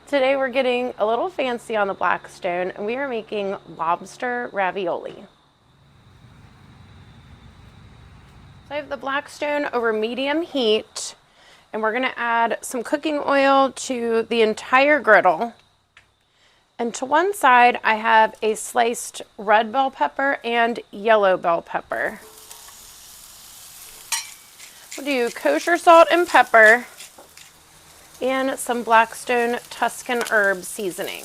Today we're getting a little fancy on the Blackstone and we are making lobster ravioli. So I have the Blackstone over medium heat and we're gonna add some cooking oil to the entire griddle. And to one side I have a sliced red bell pepper and yellow bell pepper. We'll do kosher salt and pepper and some Blackstone Tuscan herb seasoning.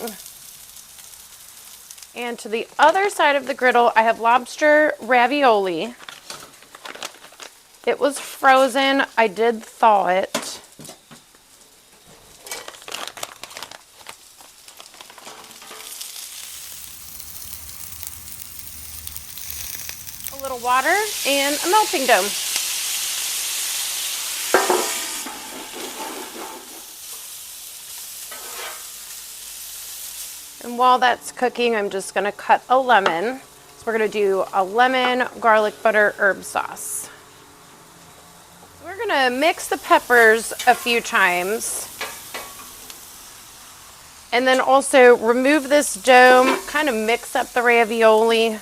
And to the other side of the griddle, I have lobster ravioli. It was frozen. I did thaw it. A little water and a melting dome. And while that's cooking, I'm just gonna cut a lemon. So we're gonna do a lemon garlic butter herb sauce. So we're gonna mix the peppers a few times. And then also remove this dome, kind of mix up the ravioli,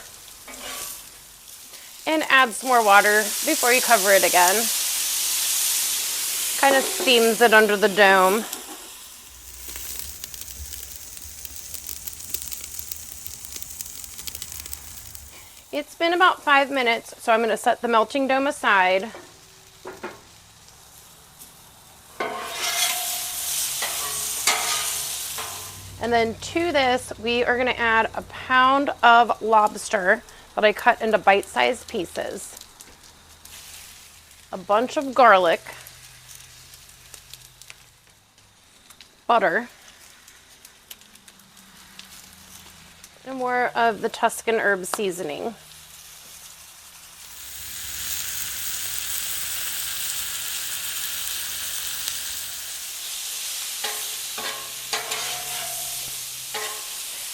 and add some more water before you cover it again. Kind of steams it under the dome. It's been about 5 minutes, so I'm going to set the melting dome aside. And then to this, we are going to add a pound of lobster that I cut into bite-sized pieces, a bunch of garlic, butter, and more of the Tuscan herb seasoning.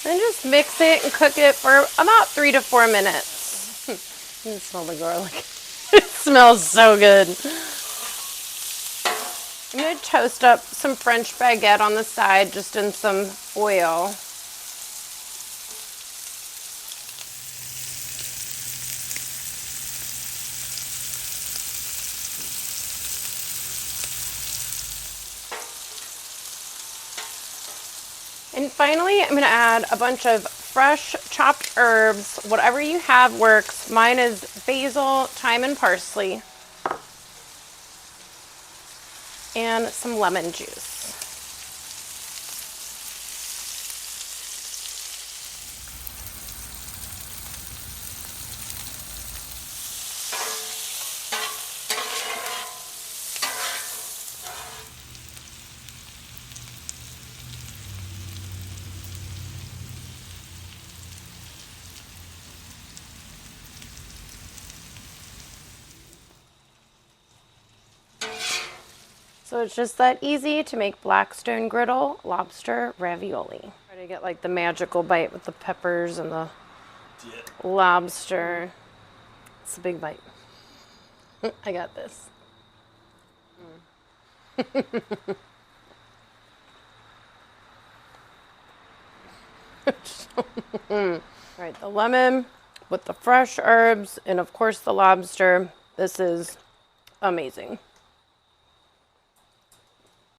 And just mix it and cook it for about 3 to 4 minutes. You can smell the garlic. It smells so good. I'm going to toast up some French baguette on the side, just in some oil. And finally, I'm going to add a bunch of fresh chopped herbs. Whatever you have works. Mine is basil, thyme, and parsley. And some lemon juice. So it's just that easy to make Blackstone griddle lobster ravioli. Try to get like the magical bite with the peppers and the lobster. It's a big bite. I got this. All right, the lemon with the fresh herbs and of course the lobster. This is amazing.